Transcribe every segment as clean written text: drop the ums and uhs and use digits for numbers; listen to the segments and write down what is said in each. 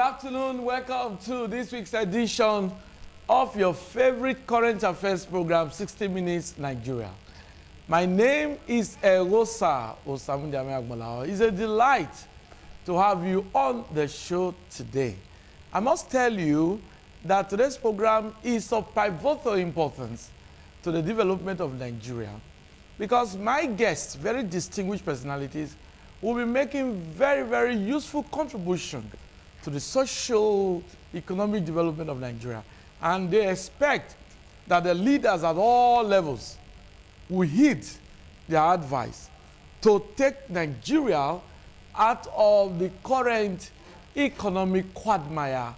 afternoon. Welcome to this week's edition of your favorite current affairs program, 60 Minutes Nigeria. My name is Erosa Osamundiame. It's a delight to have you on the show today. I must tell you that today's program is of pivotal importance to the development of Nigeria, because my guests, very distinguished personalities, will be making very, very useful contribution to the social, economic development of Nigeria. And they expect that the leaders at all levels will heed their advice to take Nigeria out of the current economic quagmire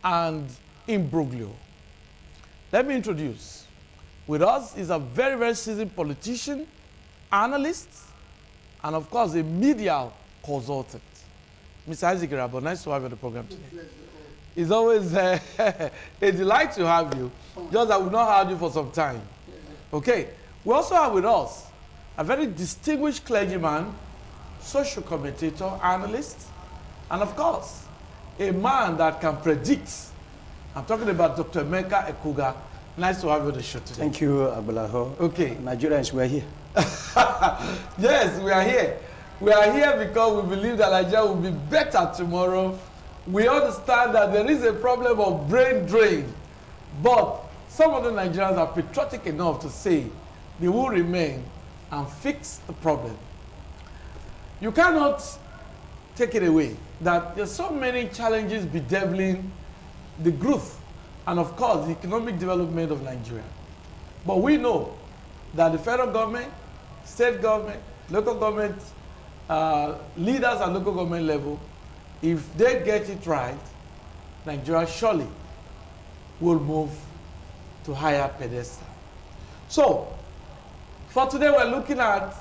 and imbroglio. Let me introduce. With us is a very, very seasoned politician, analyst, and of course a media consultant. Mr. Isaac Irabo, nice to have you on the program today. It's always a delight to have you, just that we've not had you for some time. Okay, we also have with us a very distinguished clergyman, social commentator, analyst, and of course, a man that can predict. I'm talking about Dr. EKWUGHA. Nice to have you on the show today. Thank you, Agbalaho. Okay. Nigerians, we are here. Yes, we are here. We are here because we believe that Nigeria will be better tomorrow. We understand that there is a problem of brain drain, but some of the Nigerians are patriotic enough to say they will remain and fix the problem. You cannot take it away that there's so many challenges bedeviling the growth and of course the economic development of Nigeria. But we know that the federal government, state government, local government, leaders at local government level, if they get it right, Nigeria surely will move to higher pedestal. So, for today we're looking at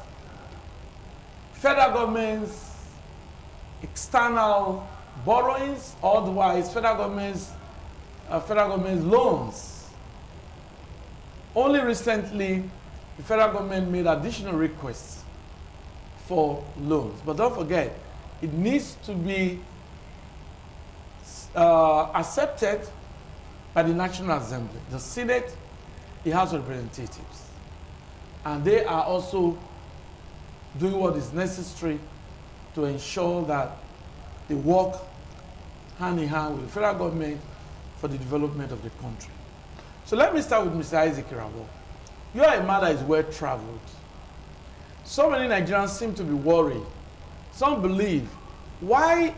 federal government's external borrowings, otherwise federal government's loans. Only recently, the federal government made additional requests for loans. But don't forget, it needs to be accepted by the National Assembly, the Senate, the House of Representatives. And they are also doing what is necessary to ensure that they work hand in hand with the federal government for the development of the country. So let me start with Mr. Isaac Irabo. You are a man that is well-traveled. So many Nigerians seem to be worried. Some believe, why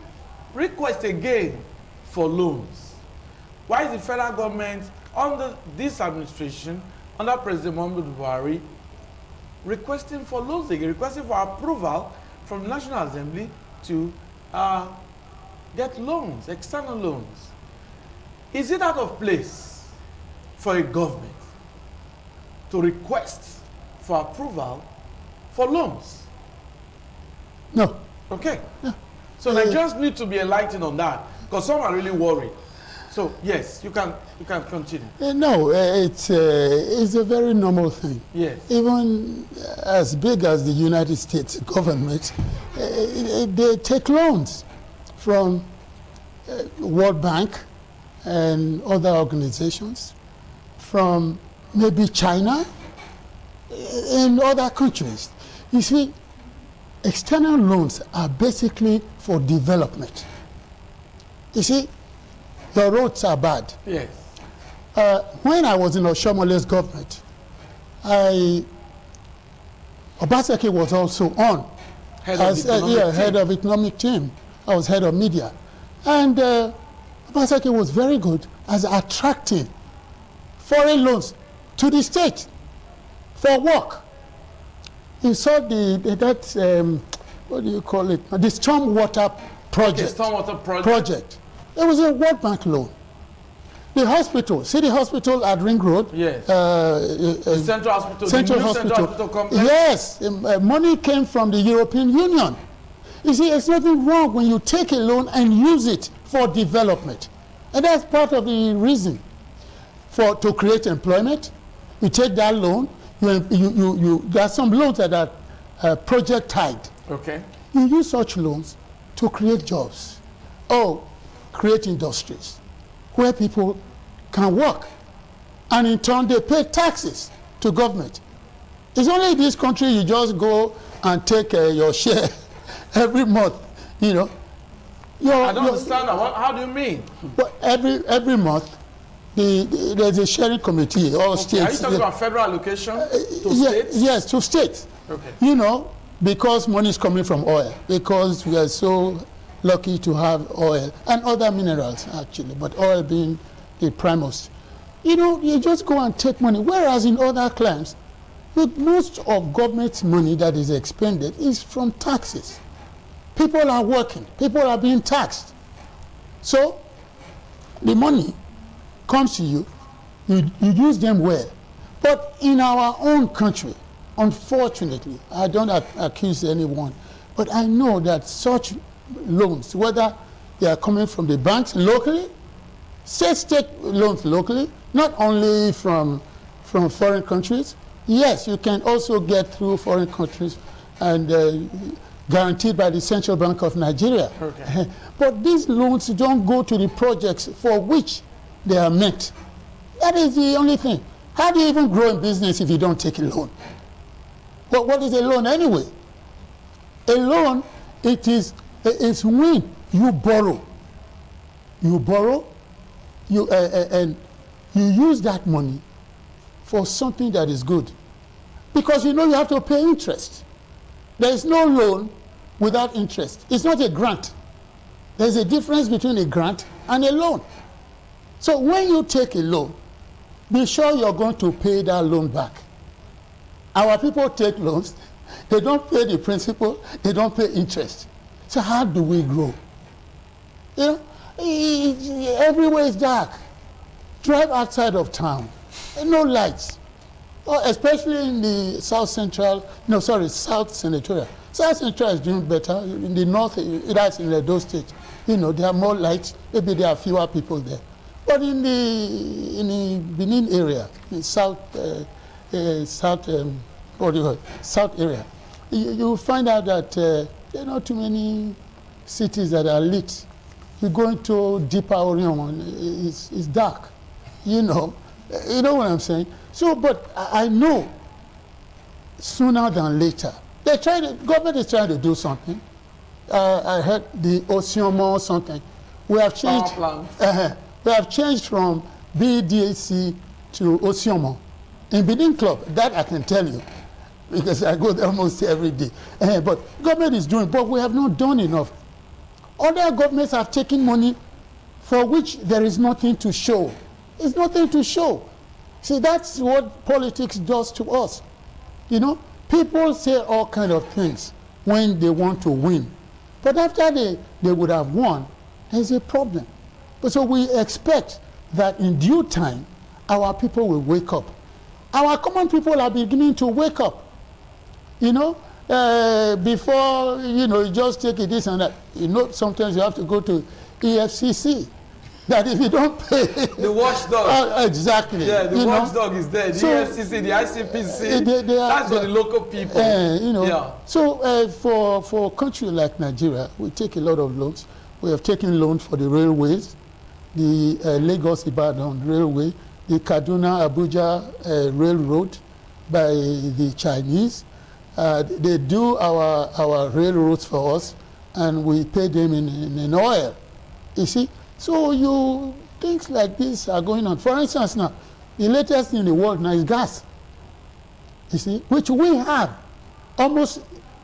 request again for loans? Why is the federal government under this administration, under President Muhammadu Buhari, requesting for loans again, requesting for approval from the National Assembly to get loans, external loans? Is it out of place for a government to request for approval for loans? No. Okay. No. So Nigerians need to be enlightened on that, because some are really worried. So yes, you can continue. No, it's a very normal thing. Yes. Even as big as the United States government, they take loans from World Bank and other organizations, from maybe China and other countries. You see, external loans are basically for development. You see, the roads are bad. Yes. When I was in Oshomole's government, Obaseki was also on Head of economic team. I was head of media. And Obaseki was very good as attracting foreign loans to the state for work. You saw what do you call it? The stormwater project. Okay, stormwater project. It was a World Bank loan. The hospital, City Hospital at Ring Road. Yes. Central Hospital. Central Hospital complex. Yes. Money came from the European Union. You see, there's nothing wrong when you take a loan and use it for development. And that's part of the reason to create employment. You take that loan, there are some loans that are project tied. Okay. You use such loans to create jobs. Oh, create industries where people can work, and in turn they pay taxes to government. It's only in this country you just go and take your share every month, you know. I don't understand that. How do you mean? But every month, there's a sharing committee, all states. Are you talking about federal allocation to states? Yes, to states. Okay. You know, because money is coming from oil, because we are so lucky to have oil and other minerals, actually, but oil being the primus. You know, you just go and take money, whereas in other climes, most of government's money that is expended is from taxes. People are working, people are being taxed. So the money comes to you, you use them well. But in our own country, unfortunately, I don't accuse anyone, but I know that such loans, whether they are coming from the banks locally, state loans locally, not only from foreign countries. Yes, you can also get through foreign countries and guaranteed by the Central Bank of Nigeria. Okay. But these loans don't go to the projects for which they are meant. That is the only thing. How do you even grow in business if you don't take a loan? Well, what is a loan anyway? A loan, it's when you borrow. You borrow, and you use that money for something that is good. Because you know you have to pay interest. There is no loan without interest. It's not a grant. There's a difference between a grant and a loan. So when you take a loan, be sure you're going to pay that loan back. Our people take loans, they don't pay the principal, they don't pay interest. So how do we grow? You know, everywhere is dark. Drive outside of town, no lights. Oh, especially in the South Senatorial. South Central is doing better. In the north, that's in those states. You know, there are more lights. Maybe there are fewer people there. But in the Benin area, in south area, you find out that there are not too many cities that are lit. You go into deeper Orion, it's dark. You know what I'm saying? So, but I know sooner than later, government is trying to do something. I heard the Osiomo something. We have changed. We have changed from BDAC to Osiomo. In Benin Club, that I can tell you, because I go there almost every day. But government is doing, but we have not done enough. Other governments have taken money for which there is nothing to show. It's nothing to show. See, that's what politics does to us. You know, people say all kinds of things when they want to win. But after they would have won, there's a problem. But so we expect that in due time, our people will wake up. Our common people are beginning to wake up. You know, before, you know, you just take it this and that. You know, sometimes you have to go to EFCC. That if you don't pay... The watchdog. Exactly. Yeah, the watchdog is there. The EFCC, the ICPC, that's for the local people. You know, yeah. So for a country like Nigeria, we take a lot of loans. We have taken loans for the railways, the Lagos-Ibadan railway, the Kaduna-Abuja railroad by the Chinese. They do our railroads for us, and we pay them in oil. You see? So things like this are going on. For instance, now, the latest thing in the world now is gas. You see, which we have almost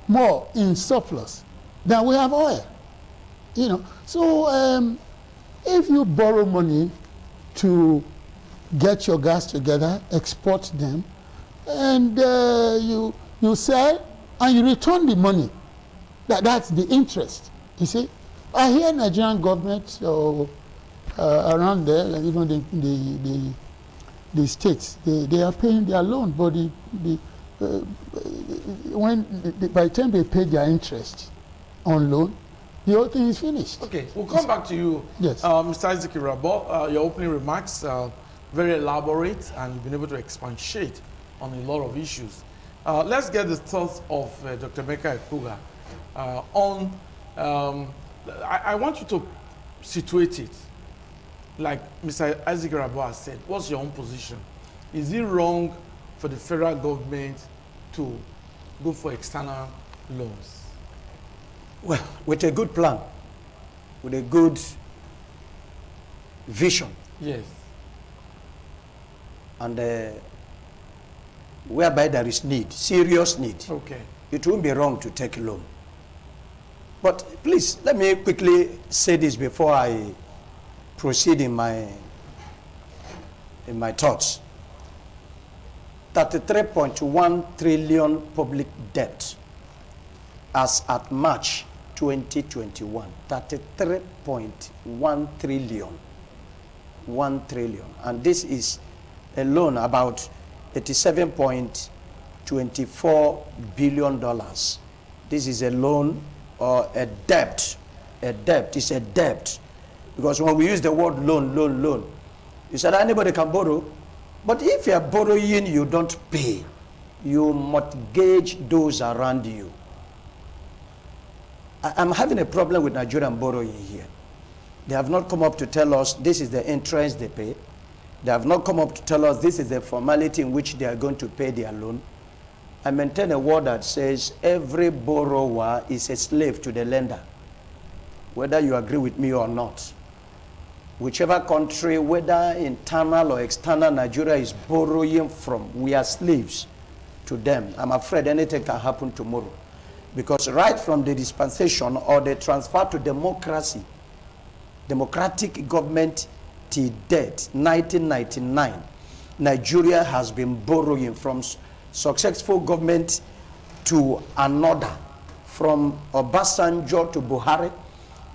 more in surplus than we have oil. You know, so if you borrow money to get your gas together, export them, and you sell and you return the money, that's the interest. You see. I hear Nigerian government around there, and even the states, they are paying their loan, but by the time they pay their interest on loan, the whole thing is finished. Okay, we'll come back to you, yes. Mr. Isaac Irabo. Your opening remarks are very elaborate, and you've been able to expatiate on a lot of issues. Let's get the thoughts of Dr. EMEKA on. I want you to situate it? Like Mr. Isaac Rabo has said, what's your own position? Is it wrong for the federal government to go for external loans? Well, with a good plan, with a good vision, yes, and whereby there is need, serious need, okay, it won't be wrong to take a loan. But please, let me quickly say this before I proceed in my thoughts. 33.1 trillion public debt as at March 2021. 33.1 trillion. 1 trillion. And this is a loan about $87.24 billion. This is a loan or a debt. A debt is a debt. Because when we use the word loan, you said anybody can borrow. But if you are borrowing, you don't pay. You mortgage those around you. I'm having a problem with Nigerian borrowing here. They have not come up to tell us this is the interest they pay. They have not come up to tell us this is the formality in which they are going to pay their loan. I maintain a word that says every borrower is a slave to the lender, whether you agree with me or not. Whichever country, whether internal or external, Nigeria is borrowing from, we are slaves to them. I'm afraid anything can happen tomorrow. Because right from the dispensation or the transfer to democracy, democratic government till date, 1999, Nigeria has been borrowing from successful government to another. From Obasanjo to Buhari,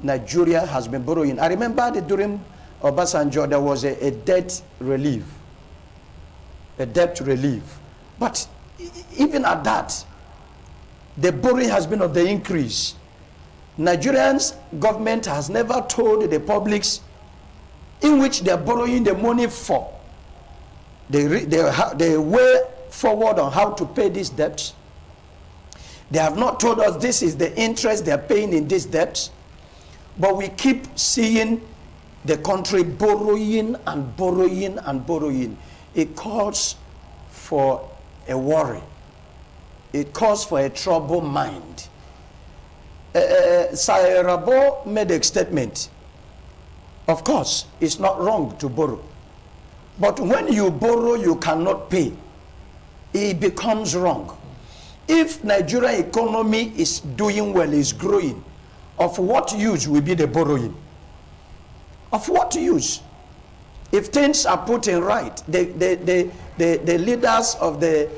Nigeria has been borrowing. I remember that during Obasanjo, there was a debt relief. A debt relief. But even at that, the borrowing has been of the increase. Nigerians government has never told the publics in which they are borrowing the money for. They way forward on how to pay these debts. They have not told us this is the interest they are paying in these debts. But we keep seeing the country borrowing and borrowing and borrowing. It calls for a worry. It calls for a troubled mind. Sir Rabo made a statement. Of course, it's not wrong to borrow. But when you borrow, you cannot pay. It becomes wrong. If Nigerian economy is doing well, is growing, of what use will be the borrowing? Of what use? If things are put in right, the leaders of the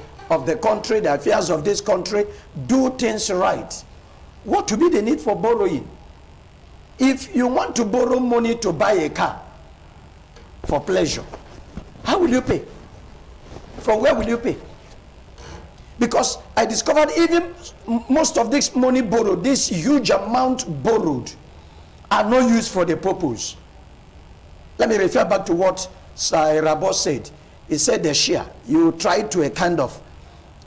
country, the affairs of this country, do things right, what will be the need for borrowing? If you want to borrow money to buy a car for pleasure, how will you pay? From where will you pay? Because I discovered even most of this money borrowed, this huge amount borrowed, are not used for the purpose. Let me refer back to what Sir Rabo said. He said the share. You try to a kind of,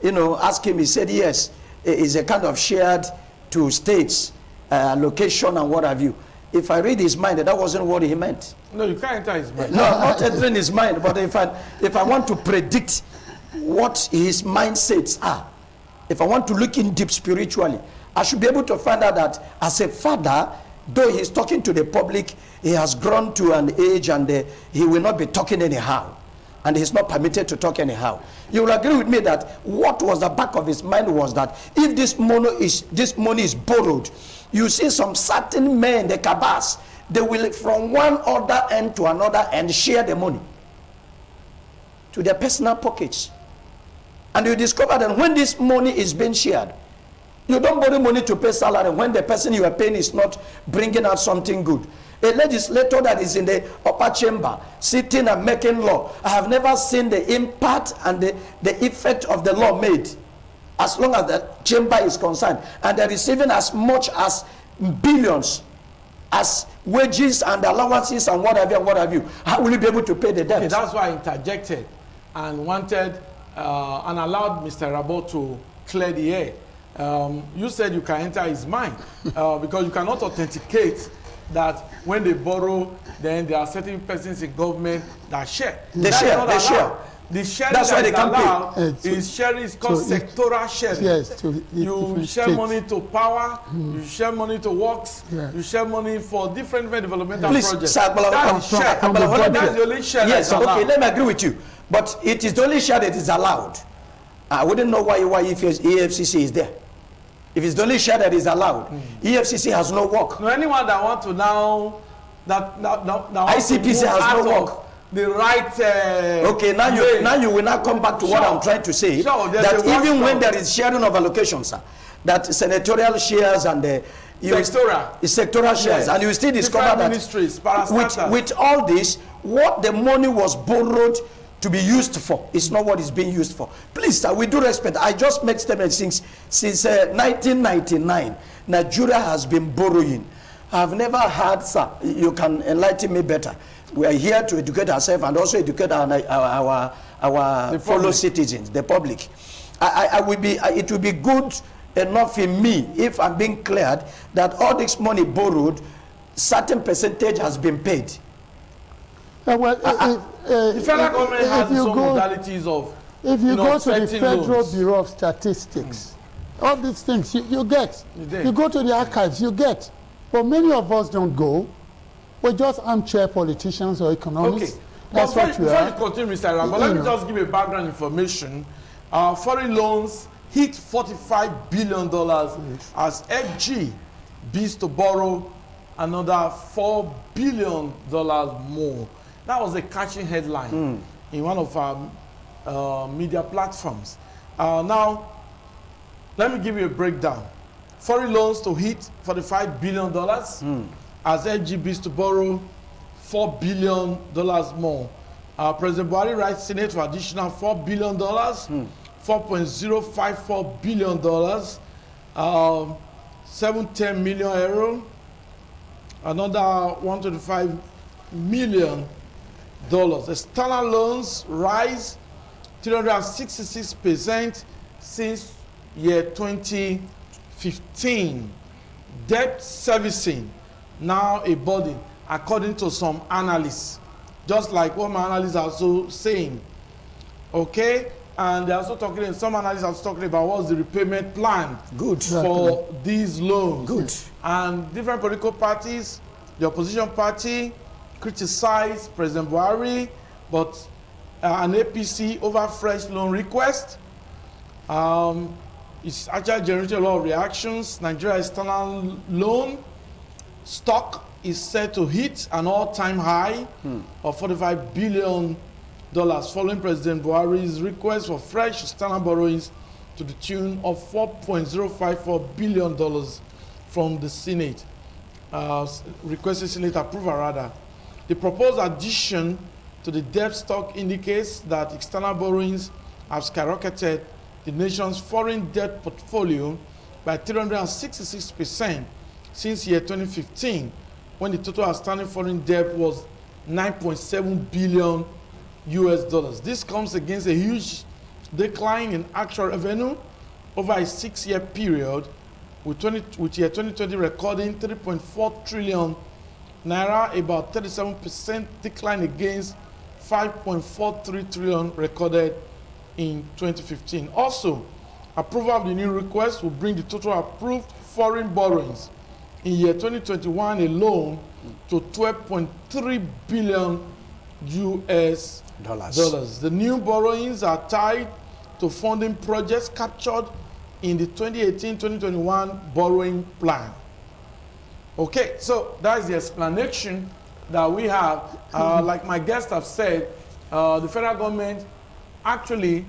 ask him. He said yes, it's a kind of shared to states, location and what have you. If I read his mind, that wasn't what he meant. No, you can't enter his mind. No, I'm not entering his mind. But if I want to predict what his mindsets are, if I want to look in deep spiritually, I should be able to find out that as a father, though he's talking to the public, he has grown to an age and he will not be talking anyhow. And he's not permitted to talk anyhow. You will agree with me that what was the back of his mind was that if this money is borrowed, you see some certain men, the cabas, they will from one other end to another and share the money to their personal pockets. And you discover that when this money is being shared, you don't borrow money to pay salary when the person you are paying is not bringing out something good. A legislator that is in the upper chamber sitting and making law, I have never seen the impact and the effect of the law made as long as the chamber is concerned. And they're receiving as much as billions as wages and allowances and what have you. How will you be able to pay the debt? Okay, that's why I interjected and wanted and allowed Mr. Rabo to clear the air. You said you can enter his mind because you cannot authenticate that when they borrow, then there are certain persons in government that share. They share. The sharing That's why they can allowed is sharing is called sectoral sharing. Yes, you share money to power, you share money to works, you share money for different developmental projects. Sir, that's the only share. Yes, okay, let me agree with you. But it is the only share that is allowed. I wouldn't know why if EFCC is there. If it's the only share that is allowed, EFCC has no work. No, anyone that want to now ICPC has no work. The right okay, now you will not come back to what I'm trying to say. That even when there is sharing of allocations, sir, that senatorial shares and sectoral shares, and you still discover that with all this, what the money was borrowed to be used for is not what is being used for. Please, sir, we do respect. I just made statements since 1999, Nigeria has been borrowing. I've never had, sir, you can enlighten me better. We are here to educate ourselves and also educate our fellow citizens, the public. It will be good enough in me, if I'm being cleared, that all this money borrowed, certain percentage has been paid. The federal government has its own modalities of. If you go to the Federal Bureau of Statistics, all these things you get. You go to the archives, you get. But many of us don't go. We're just armchair politicians or economists. Okay. That's what you are. Before you continue, Mr. Aram, but let me just give a background information. Foreign loans hit $45 billion as FG bids to borrow another $4 billion more. That was a catching headline in one of our media platforms. Now, let me give you a breakdown. Foreign loans to hit $45 billion as FG bids to borrow $4 billion more. President Buhari writes Senate for additional $4 billion, $4.054 billion, 710 million euro, another 125 million dollars. External loans rise 366% since year 2015. Debt servicing now a burden, according to some analysts, just like what my analysts are also saying. Okay, and they're also talking, some analysts are talking about what's the repayment plan for these loans. And different political parties, the opposition party, criticized President Buhari, but an APC over fresh loan request. It's actually generated a lot of reactions. Nigeria external loan stock is set to hit an all-time high of $45 billion following President Buhari's request for fresh external borrowings to the tune of $4.054 billion from the Senate. Requested Senate approval rather. The proposed addition to the debt stock indicates that external borrowings have skyrocketed the nation's foreign debt portfolio by 366% since year 2015, when the total outstanding foreign debt was $9.7 billion. This comes against a huge decline in actual revenue over a 6-year period, with year 2020 recording 3.4 trillion naira, about 37% decline against 5.43 trillion recorded in 2015. Also, approval of the new request will bring the total approved foreign borrowings in year 2021 alone to $12.3 billion. The new borrowings are tied to funding projects captured in the 2018-2021 borrowing plan. Okay, so that is the explanation that we have. Like my guests have said, the federal government actually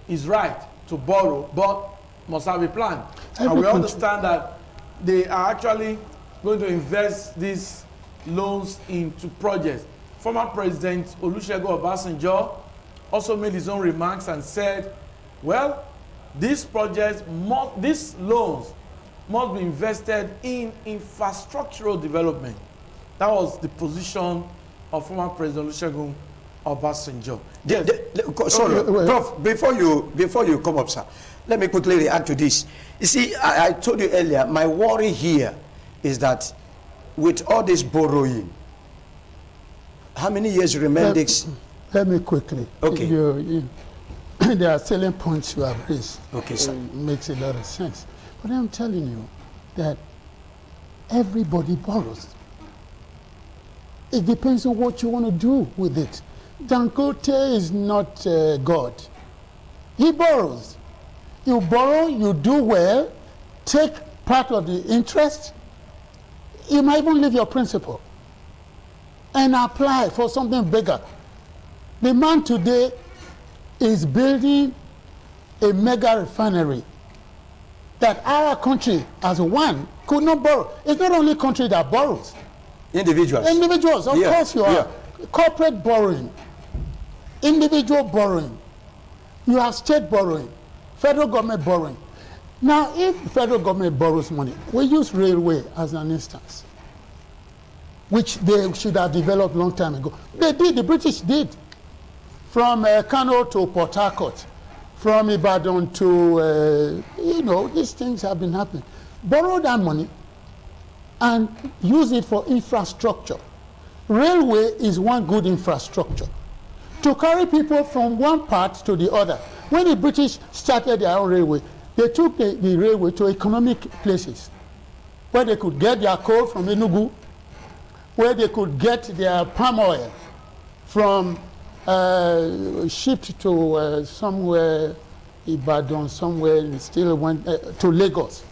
is right to borrow, but must have a plan. And we understand that they are actually going to invest these loans into projects. Former President Olusegun Obasanjo also made his own remarks and said, well, these projects, these loans must be invested in infrastructural development. That was the position of former President Olusegun Obasanjo. Sorry, Prof, before you come up, sir, let me quickly react to this. You see, I told you earlier, my worry here is that with all this borrowing, how many years remain this? Let me quickly. Okay. There are salient points you have raised. Okay, sir. It makes a lot of sense. But I'm telling you that everybody borrows. It depends on what you want to do with it. Dangote is not God. He borrows. You borrow, you do well, take part of the interest. You might even leave your principal and apply for something bigger. The man today is building a mega refinery that our country as one could not borrow. It's not only country that borrows. Individuals. Individuals, of course you are. Corporate borrowing, individual borrowing. You have state borrowing, federal government borrowing. Now, if the federal government borrows money, we use railway as an instance, which they should have developed long time ago. They did, the British did. From Kano to Port Harcourt, from Ibadan to, these things have been happening. Borrow that money and use it for infrastructure. Railway is one good infrastructure to carry people from one part to the other. When the British started their own railway, they took the railway to economic places where they could get their coal from Enugu, where they could get their palm oil from shipped to somewhere, Ibadan, somewhere, still went to Lagos,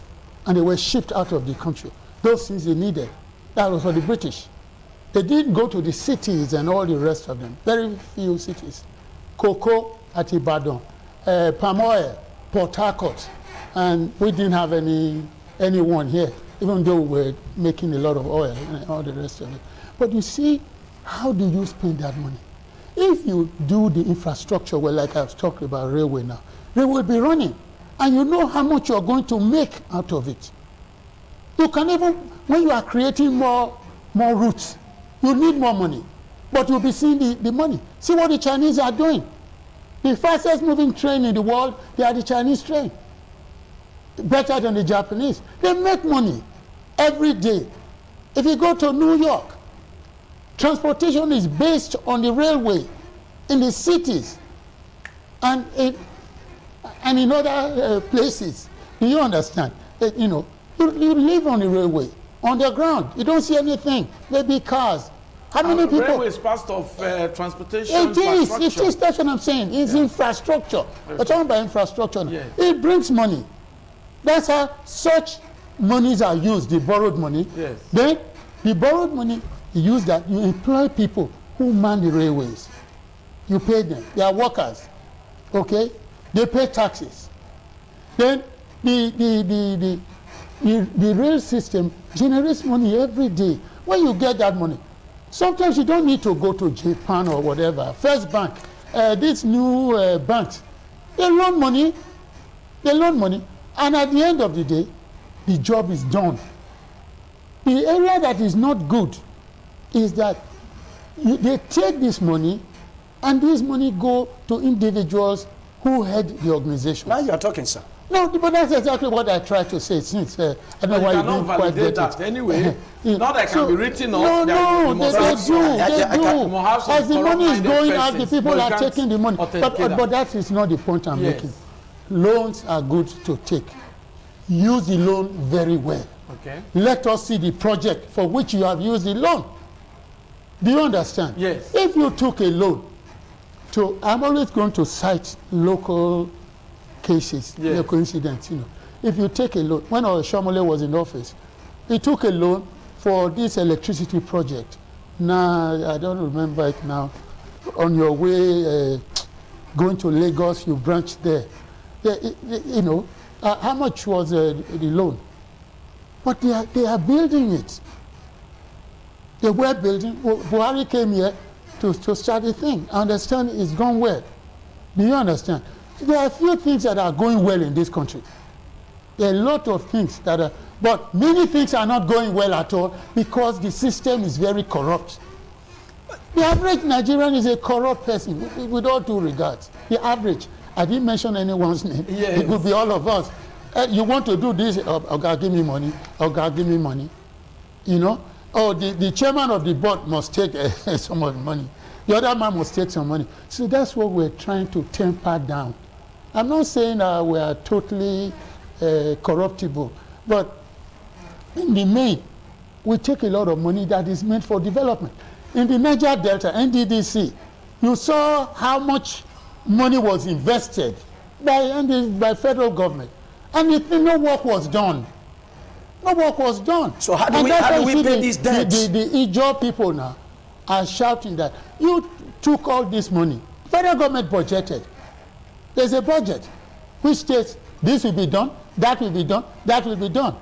and they were shipped out of the country. Those things they needed. That was for the British. They didn't go to the cities and all the rest of them. Very few cities. Cocoa at Ibadan, palm oil, Port Harcourt, and we didn't have anyone here, even though we were making a lot of oil and all the rest of it. But you see, how do you spend that money? If you do the infrastructure, well, like I've talked about railway now, they will be running, and you know how much you're going to make out of it. You can even, when you are creating more routes, you need more money, but you'll be seeing the money. See what the Chinese are doing. The fastest moving train in the world, they are the Chinese train. Better than the Japanese. They make money every day. If you go to New York, transportation is based on the railway in the cities and in other places. Do you understand? You live on the railway, on the ground. You don't see anything. Maybe cars. How many people? Railway is part of transportation. It is. That's what I'm saying. It's infrastructure. We're talking about infrastructure now. Yes. It brings money. That's how such monies are used, the borrowed money. Yes. Then the borrowed money, you use that, you employ people who man the railways. You pay them. They are workers. Okay? They pay taxes. Then the rail system generates money every day. When you get that money, sometimes you don't need to go to Japan or whatever. First Bank, these new banks, they loan money. They loan money. And at the end of the day, the job is done. The area that is not good is that they take this money, and this money go to individuals who head the organization. Now you are talking, sir. No, but that's exactly what I tried to say since I don't know why you didn't quite get that. it. Anyway, not that can be written off. No, they do. As the money is going out, the people are taking the money. But that is not the point I'm making. Loans are good to take. Use the loan very well. Okay. Let us see the project for which you have used the loan. Do you understand? Yes. If you took a loan I'm always going to cite local cases, local incidents, If you take a loan, when Shomole was in office, he took a loan for this electricity project. Now, I don't remember it now. On your way going to Lagos, you branch there. How much was the loan? But they are building it. They were building. Buhari came here to start the thing. I understand it's gone well. Do you understand? There are a few things that are going well in this country. There are a lot of things that are, but many things are not going well at all because the system is very corrupt. The average Nigerian is a corrupt person, with all due regards. The average. I didn't mention anyone's name. Yes. It could be all of us. You want to do this, Oga, give me money. Oga, give me money. oh, the chairman of the board must take some of the money. The other man must take some money. So that's what we're trying to temper down. I'm not saying we are totally corruptible, but in the main, we take a lot of money that is meant for development. In the Niger Delta, NDDC, you saw how much money was invested by federal government, and no work was done. No work was done. So how do we pay these debts? The Ijaw people now are shouting that you took all this money. Federal government budgeted. There's a budget which states this will be done, that will be done, that will be done.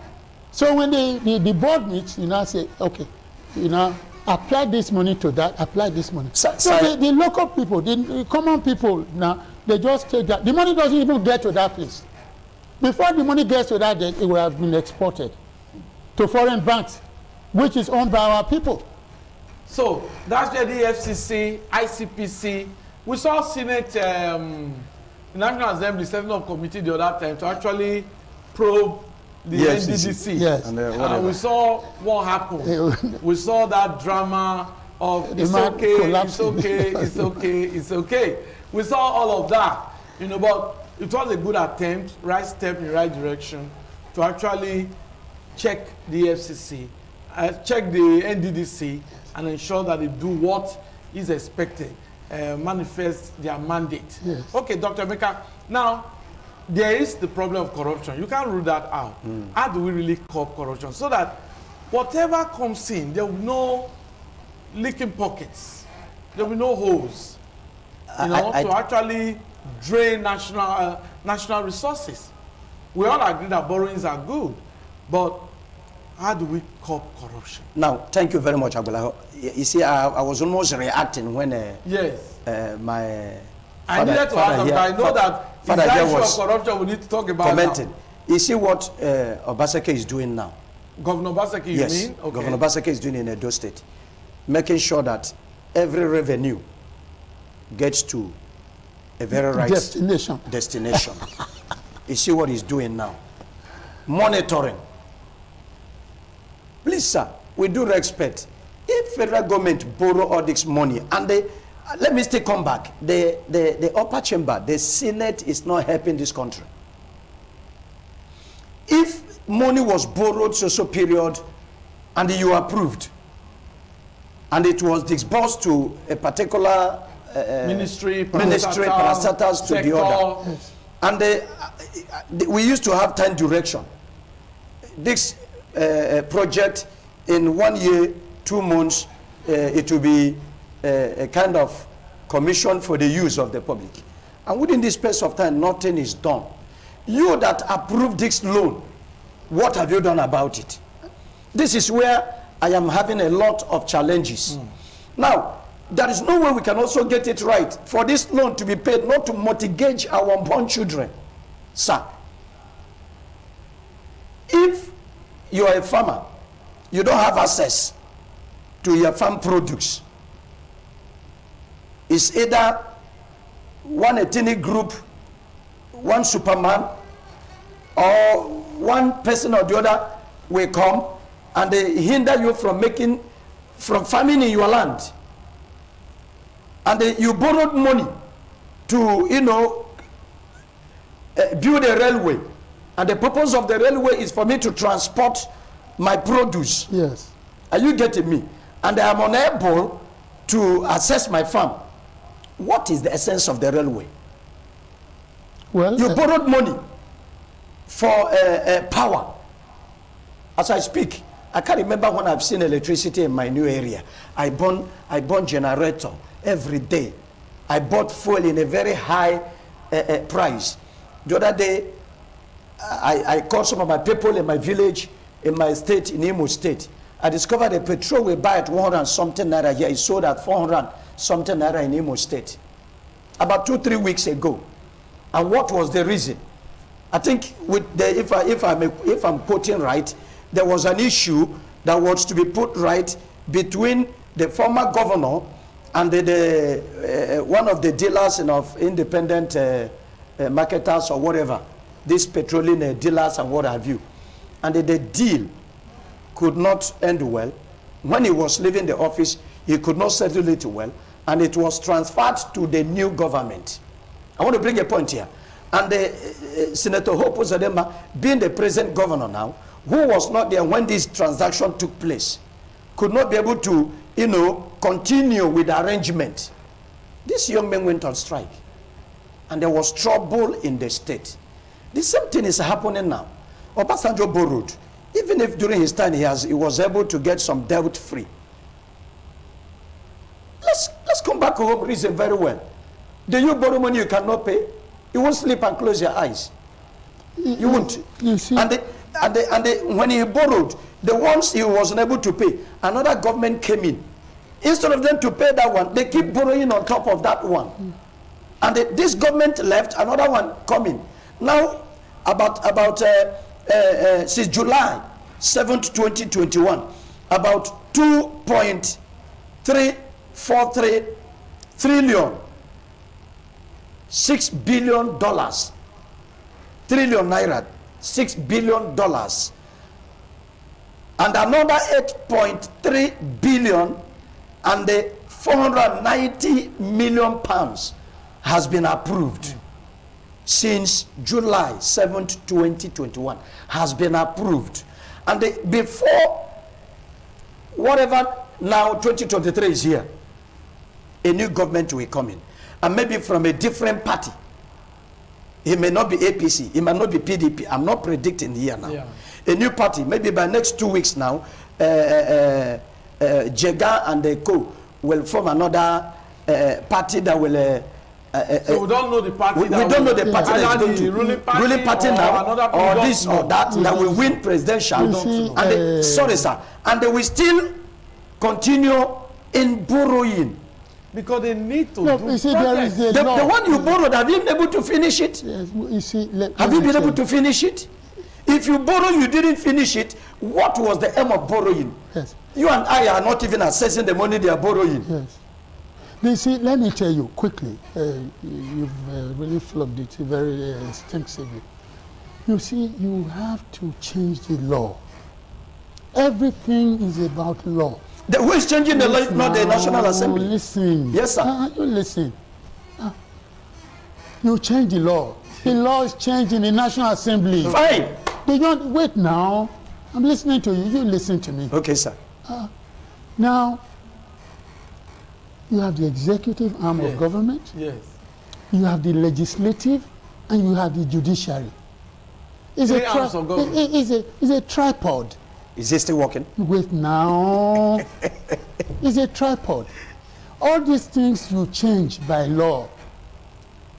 So when the board meets, you now say, okay, you know, apply this money to that, apply this money. So the local people, the common people now, they just take that. The money doesn't even get to that place. Before the money gets to that, it will have been exported to foreign banks, which is owned by our people. So that's where the FCC, ICPC, we saw Senate, National Assembly setting up committee the other time to actually probe the NDDC. Yes. And we saw what happened. We saw that drama of it's okay, it's okay, it's okay, it's okay. We saw all of that, you know, but it was a good attempt, right step in the right direction to actually check the FCC, check the NDDC, and ensure that they do what is expected, manifest their mandate. Yes. Okay, Dr. EMEKA, now there is the problem of corruption. You can't rule that out. How do we really curb corruption? So that whatever comes in, there will be no leaking pockets. There will be no holes, you know, to actually drain national resources. We all agree that borrowings are good, but how do we curb corruption? Now, thank you very much, Agbala. You see, I was almost reacting when yes. My I needed to ask him, I know that it's that issue of corruption we need to talk about commenting. now. You see what Obaseki is doing now? Governor Obaseki, yes, you mean? Okay. Governor Obaseki is doing in Edo State, making sure that every revenue gets to a very right destination. You see what he's doing now? Monitoring. Please, sir, with due respect, if federal government borrow all this money and they, let me still come back, the upper chamber, the Senate is not helping this country. If money was borrowed so period and you approved and it was disbursed to a particular ministry, parastatals to the other, and we used to have time direction. This project in 1 year, 2 months, it will be a kind of commission for the use of the public. And within this space of time, nothing is done. You that approved this loan, what have you done about it? This is where I am having a lot of challenges. Now, there is no way we can also get it right for this loan to be paid, not to mortgage our unborn children. Sir, if you are a farmer, you don't have access to your farm produce. It's either one ethnic group, one superman, or one person or the other will come and they hinder you from farming in your land. And you borrowed money to, you know, build a railway. And the purpose of the railway is for me to transport my produce. Yes. Are you getting me? And I am unable to access my farm. What is the essence of the railway? Well, you borrowed money for power. As I speak, I can't remember when I've seen electricity in my new area. I burn generator every day. I bought fuel in a very high price. The other day, I called some of my people in my village, in my state, in Imo State. I discovered the petrol we buy at 100 something naira here is sold at 400 something naira in Imo State. About 2-3 weeks ago. And what was the reason? I think with the, if I'm quoting right, there was an issue that was to be put right between the former governor and one of the dealers of independent marketers or whatever, these petroleum dealers and what have you. And the deal could not end well. when he was leaving the office, he could not settle it well, and it was transferred to the new government. I want to bring a point here. And Senator Hope Uzodimma, being the present governor now, who was not there when this transaction took place, could not be able to, you know, continue with the arrangement. This young man went on strike, and there was trouble in the state. The same thing is happening now. Obasanjo borrowed. Even if during his time he was able to get some debt free. Let's come back home, reason very well. Do you borrow money you cannot pay? You won't sleep and close your eyes. You won't. You see? And when he borrowed, the ones he was unable to pay, another government came in. Instead of them to pay that one, they keep borrowing on top of that one. And this government left, another one coming. Now, since July 7th, 2021, about 2.343 trillion, $6 billion, trillion naira, $6 billion, and another 8.3 billion and the 490 million pounds has been approved since July 7th, 2021, has been approved. And before whatever now 2023 is here, a new government will come in, and maybe from a different party. It may not be APC, it might not be PDP. I'm not predicting here now. Yeah. A new party, maybe by next 2 weeks now, Jega and the co will form another party that will. So we don't know the party. We don't know the party that is going to ruling party now, or this or that will win presidential. Sorry, sir, and they will still continue in borrowing. Because they need to do you see, there is the one you borrowed, have you been able to finish it? Yes, you see, have you been able to finish it? If you borrow, you didn't finish it, what was the aim of borrowing? Yes. You and I are not even assessing the money they are borrowing. Yes. You see, let me tell you quickly, you've really flogged it very extensively. You see, you have to change the law. Everything is about law. Who is changing the law, not the National Assembly? Listen. Yes, sir. You listen. You change the law. The law is changed in the National Assembly. Fine. They don't wait now. I'm listening to you. You listen to me. Okay, sir. Now, you have the executive arm of government. Yes. You have the legislative, and you have the judiciary. It's a tripod. Is it still working? Wait now. It's a tripod. All these things you change by law.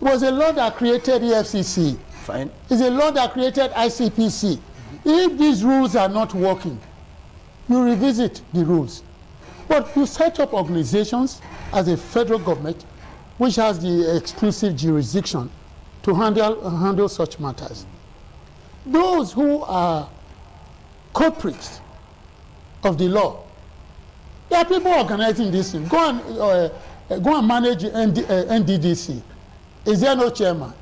It was a law that created EFCC. Fine. It's a law that created ICPC. If these rules are not working, you revisit the rules. But you set up organizations as a federal government which has the exclusive jurisdiction to handle such matters. Those who are culprits of the law, there are people organizing this thing. Go and manage NDDC. Is there no chairman?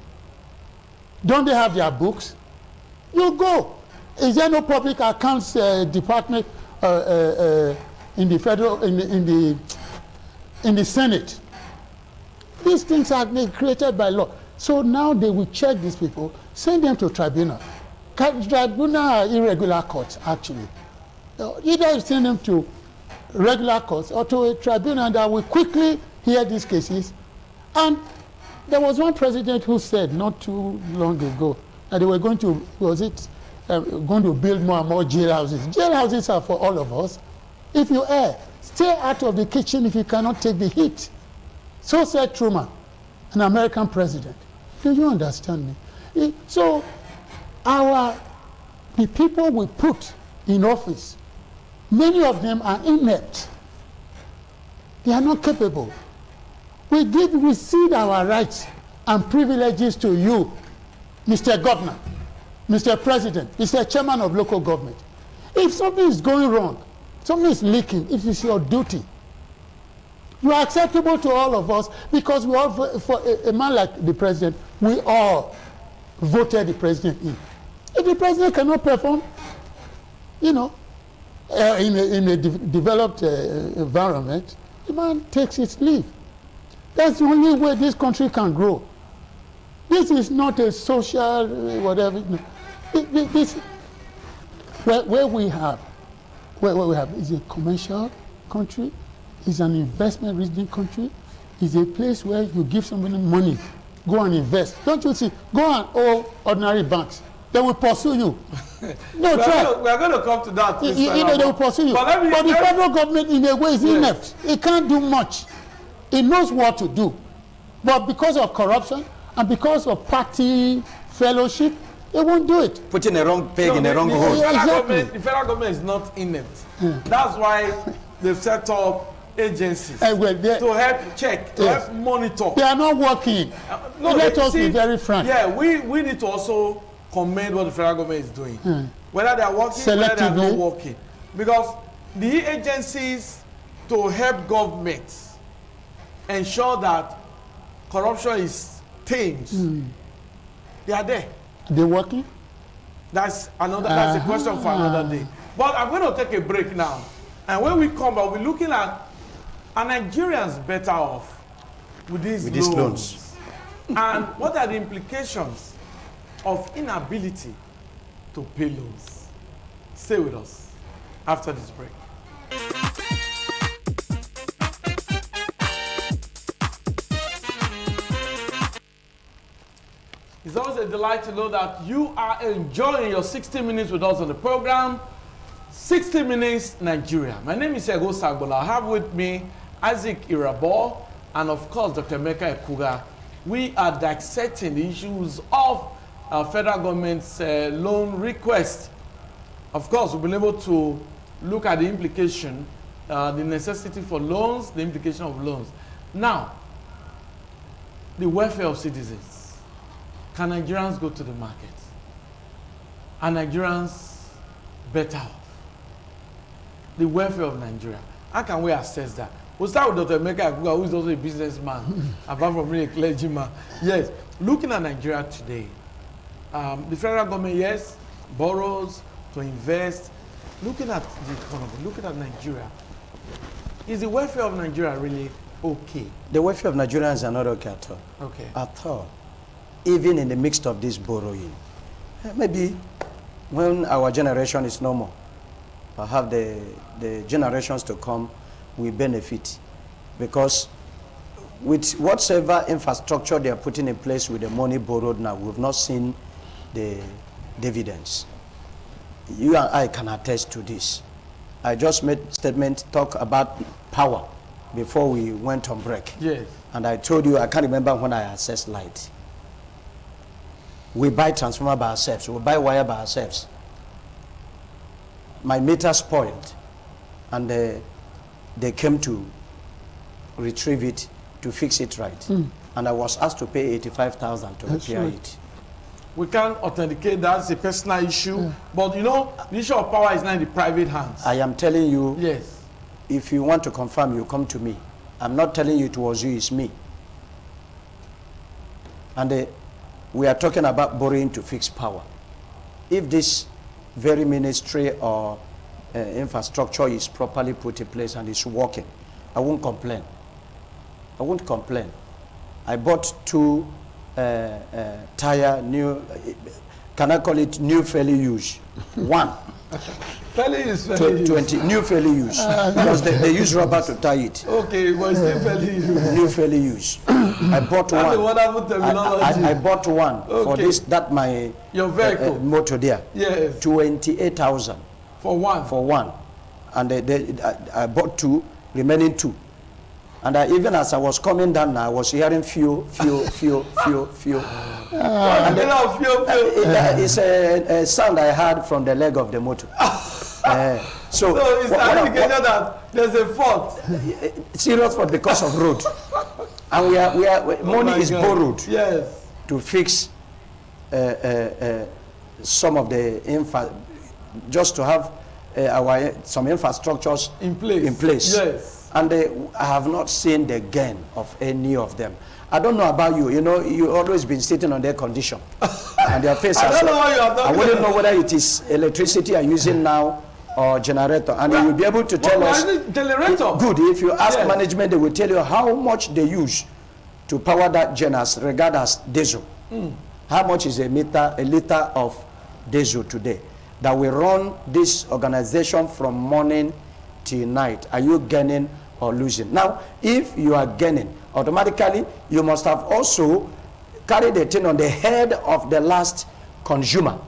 Don't they have their books? You go. Is there no public accounts department in the federal in the Senate? These things are created by law. So now they will check these people, send them to tribunal. Tribunal are irregular courts, actually. Either you send them to regular courts or to a tribunal that will quickly hear these cases. And there was one president who said not too long ago that they were going to, going to build more and more jailhouses. Jailhouses are for all of us. If you err, stay out of the kitchen if you cannot take the heat. So said Truman, an American president. Do you understand me? So the people we put in office, many of them are inept. They are not capable. We cede our rights and privileges to you, Mr. Governor, Mr. President, Mr. Chairman of local government. If something is going wrong, something is leaking, it is your duty. You are acceptable to all of us because we all, for a man like the president, we all voted the president in. If the president cannot perform, you know, in a developed environment, the man takes his leave. That's the only way this country can grow. This is not a social whatever. No. This where we have is a commercial country, is an investment-rich country, is a place where you give somebody money, go and invest. Don't you see? Go and owe ordinary banks. They will pursue you. No, try. We are going to come to that. You know, they will pursue you. But the federal government, in a way, is inept. It can't do much. It knows what to do. But because of corruption and because of party fellowship, they won't do it. Putting the wrong peg in the wrong hole. The federal government is not inept. That's why they've set up agencies to help check, to help monitor. They are not working. Let us be very frank. Yeah, we need to also commend what the federal government is doing. Whether they are working, whether they are not working. Because the agencies to help governments ensure that corruption is tamed, they are there. They working? That's a question for another day. But I'm going to take a break now. And when we come back, we'll be looking at, are Nigerians better off with these loans? And what are the implications of inability to pay loans? Stay with us after this break. It's always a delight to know that you are enjoying your 60 minutes with us on the program, 60 Minutes Nigeria. My name is EKWUGHA. I have with me Isaac Irabor and, of course, Dr. EMEKA. We are dissecting the issues of federal government's loan request. Of course, we've been able to look at the implication, the necessity for loans, the implication of loans. Now, the welfare of citizens. Can Nigerians go to the market? Are Nigerians better off? The welfare of Nigeria. How can we assess that? We'll start with Dr. EMEKA, who is also a businessman, apart from being a clergyman. Yes, looking at Nigeria today, the federal government, yes, borrows to invest. Looking at the economy, looking at Nigeria, is the welfare of Nigeria really okay? The welfare of Nigerians are not okay at all. Okay. At all. Even in the midst of this borrowing. Maybe when our generation is no more, perhaps the generations to come will benefit. Because with whatever infrastructure they are putting in place with the money borrowed now, we've not seen the dividends. You and I can attest to this. I just made a statement, talk about power before we went on break. Yes. And I told you, I can't remember when I accessed light. We buy transformer by ourselves. We buy wire by ourselves. My meter spoiled, and they came to retrieve it, to fix it right. And I was asked to pay 85,000 to repair it. We can't authenticate that. It's a personal issue. But you know, the issue of power is not in the private hands. I am telling you, yes. If you want to confirm, you come to me. I'm not telling you it was you, it's me. And we are talking about borrowing to fix power. If this very ministry or infrastructure is properly put in place and is working, I won't complain. I won't complain. I bought two tire, new, can I call it new fairly used? One. Fairly used, fairly 20, new fairly used. Because they use rubber to tie it. Okay, but it's still fairly used. New fairly used. I bought one. That's a wonderful terminology. I bought one for this, my your vehicle. Motor there. Yes. 28,000. For one? For one. And I bought two, remaining two. And even as I was coming down now, I was hearing fuel. It's a sound I heard from the leg of the motor. So it's an indication that there's a fault. Serious fault because of road. And we are money is borrowed to fix some of the just to have some infrastructures in place. Yes. And I have not seen the gain of any of them. I don't know about you. You know, you always been sitting on their condition. And their face I don't know what you are talking I wouldn't know whether it is electricity you're using now or generator, and they will be able to tell us. Generator. Good. If you ask management, they will tell you how much they use to power that gen as regard as diesel. How much is a liter of diesel today that will run this organization from morning till night? Are you gaining or losing? Now, if you are gaining, automatically you must have also carried the thing on the head of the last consumer,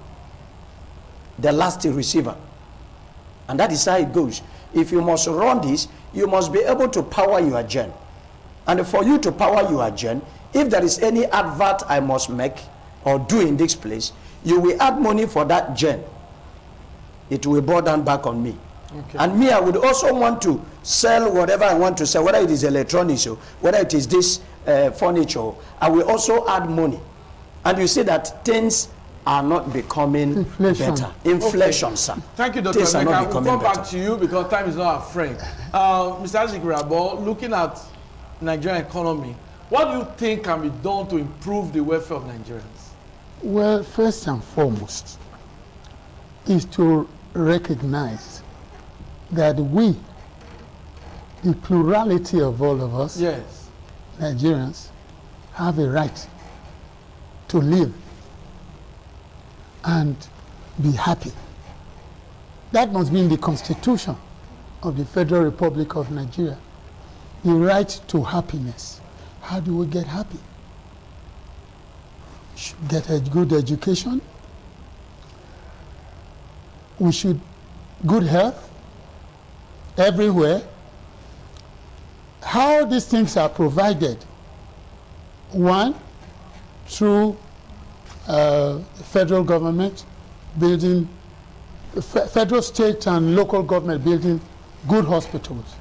the last receiver. And that is how it goes. If you must run this, you must be able to power your gen. And for you to power your gen, if there is any advert I must make or do in this place, you will add money for that gen. It will boil down back on me. Okay. And me, I would also want to sell whatever I want to sell, whether it is electronics or whether it is this furniture. I will also add money. And you see that things are not becoming better. Inflation, sir. Thank you, Dr. EMEKA. We'll come back to you because time is not our friend. Mr. Azikrabo, looking at Nigerian economy, what do you think can be done to improve the welfare of Nigerians? Well, first and foremost is to recognize that we, the plurality of all of us, Nigerians, have a right to live and be happy. That must be in the Constitution of the Federal Republic of Nigeria. The right to happiness. How do we get happy? We should get a good education. We should good health everywhere. How these things are provided? One, through federal government building, federal, state, and local government building good hospitals,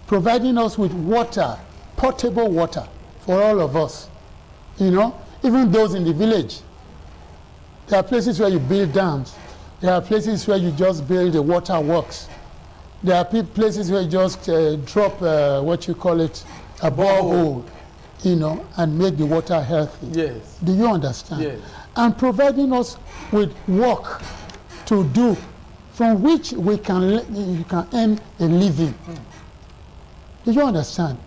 providing us with water, portable water for all of us. You know, even those in the village. There are places where you build dams. There are places where you just build the water works. There are places where you just drop what you call it, a borehole, you know, and make the water healthy. Yes. Do you understand? Yes. And providing us with work to do from which we can you can earn a living. Do you understand?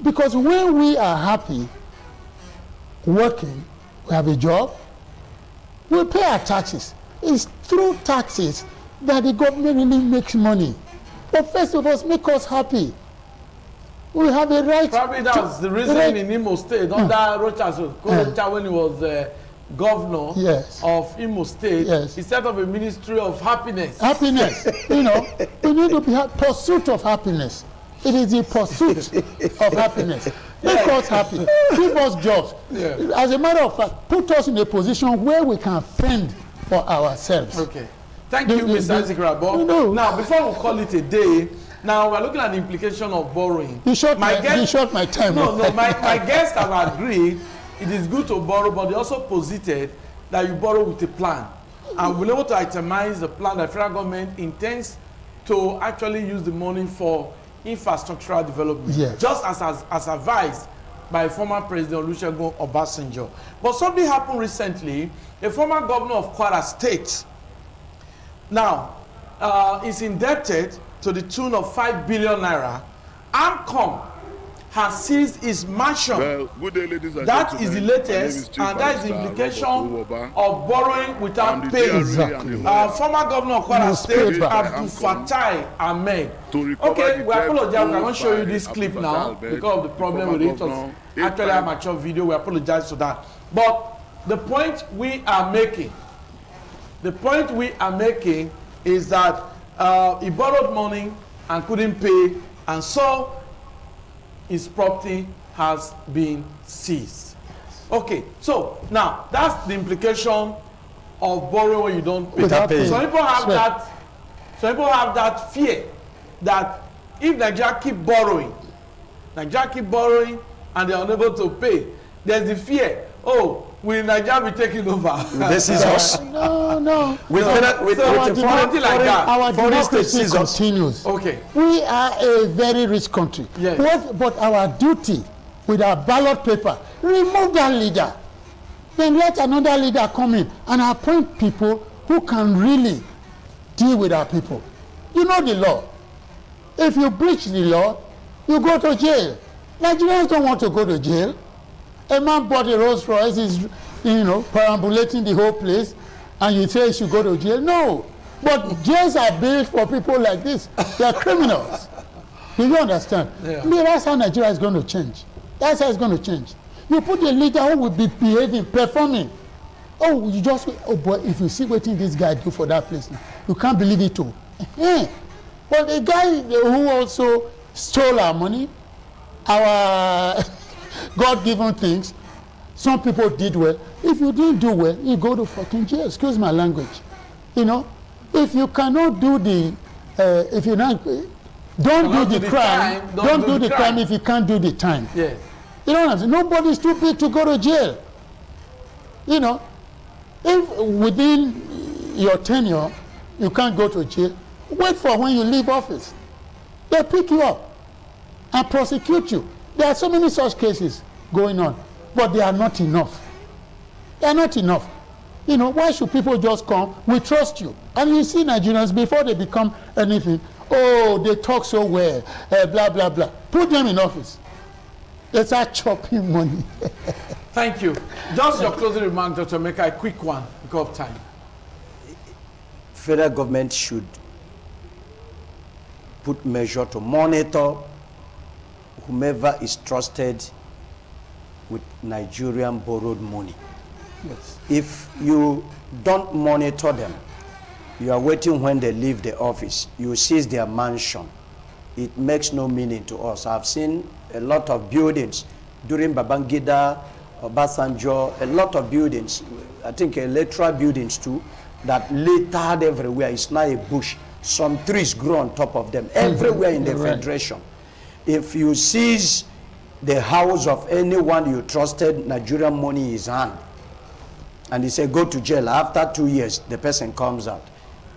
Because when we are happy working, we have a job, we pay our taxes. It's through taxes that the government really makes money. But first of all, make us happy. We have a right. Probably that's the reason in Imo State, under Rocha, when he was governor of Imo State, he set up a ministry of happiness. Happiness, you know, we need to be pursuit of happiness. It is the pursuit of happiness. Make us happy. Give us jobs. As a matter of fact, put us in a position where we can fend for ourselves. Okay. Thank you, Mr. Azikrabo. Now, before we call it a day, now we're looking at the implication of borrowing. You short my time. My guests have agreed it is good to borrow, but they also posited that you borrow with a plan. And we're able to itemize the plan that the federal government intends to actually use the money for infrastructural development, just as advised by former President Olusegun Obasanjo. But something happened recently. A former governor of Kwara State now is indebted to the tune of 5 billion naira. AMCOM has seized his mansion. Well, good day, ladies and that is the latest, and that is the implication of borrowing without paying. Exactly. Former governor of Kwara State, Abdul Fatai Ahmed. Okay, we apologize. I'm going to show you this clip now because of the problem with it. It was actually a mature video. We apologize for that. But the point we are making, is that he borrowed money and couldn't pay, and so his property has been seized. Okay, so now that's the implication of borrowing when you don't pay. Some people have that fear that if Nigeria keep borrowing and they are unable to pay, there's the fear, oh, will Nigeria be taking over? This is us. No. With something like that. Our democracy continues. Okay. We are a very rich country. Yes. But our duty with our ballot paper, remove that leader. Then let another leader come in and appoint people who can really deal with our people. You know the law. If you breach the law, you go to jail. Nigerians don't want to go to jail. A man bought a Rolls Royce, is, perambulating the whole place, and you say he should go to jail? No. But jails are built for people like this. They are criminals. Do you understand? Yeah. That's how Nigeria is going to change. That's how it's going to change. You put a leader who will be behaving, performing. Oh, you just, oh boy, if you see what this guy do for that place now, you can't believe it too. But the guy who also stole our money, our God-given things, some people did well. If you didn't do well, you go to fucking jail. Excuse my language. If you cannot do the, if you not, don't do the crime. Don't do the crime if you can't do the time. Yes. You know what I'm saying? Nobody's too big to go to jail. If within your tenure you can't go to jail, wait for when you leave office. They'll pick you up and prosecute you. There are so many such cases going on, but they are not enough. They are not enough. Why should people just come? We trust you. And you see Nigerians, before they become anything, oh, they talk so well, blah, blah, blah. Put them in office. They start chopping money. Thank you. Just your closing remark, Dr. EMEKA, a quick one because of time. Federal government should put measure to monitor whomever is trusted with Nigerian borrowed money. Yes. If you don't monitor them, you are waiting when they leave the office, you seize their mansion. It makes no meaning to us. I've seen a lot of buildings during Babangida, Obasanjo, a lot of buildings, I think electoral buildings too, that littered everywhere. It's now a bush. Some trees grow on top of them, everywhere in the federation. If you seize the house of anyone you trusted, Nigerian money in his hand, and he said, go to jail. After 2 years, the person comes out.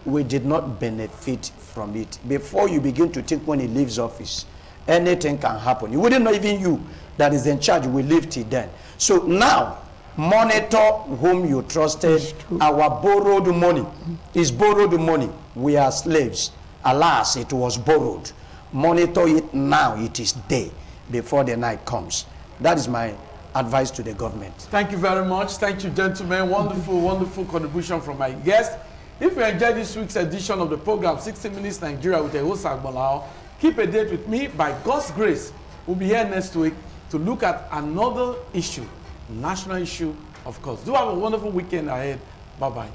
We did not benefit from it. Before you begin to think when he leaves office, anything can happen. You wouldn't know even you that is in charge will live till then. So now, monitor whom you trusted. Our borrowed money is borrowed money. We are slaves. Alas, it was borrowed. Monitor it now. It is day before the night comes. That is my advice to the government. Thank you very much. Thank you, gentlemen. Wonderful, wonderful contribution from my guest. If you enjoyed this week's edition of the program, 60 Minutes Nigeria with Ehosa Agbolao, keep a date with me. By God's grace, we'll be here next week to look at another issue, national issue, of course. Do have a wonderful weekend ahead. Bye-bye.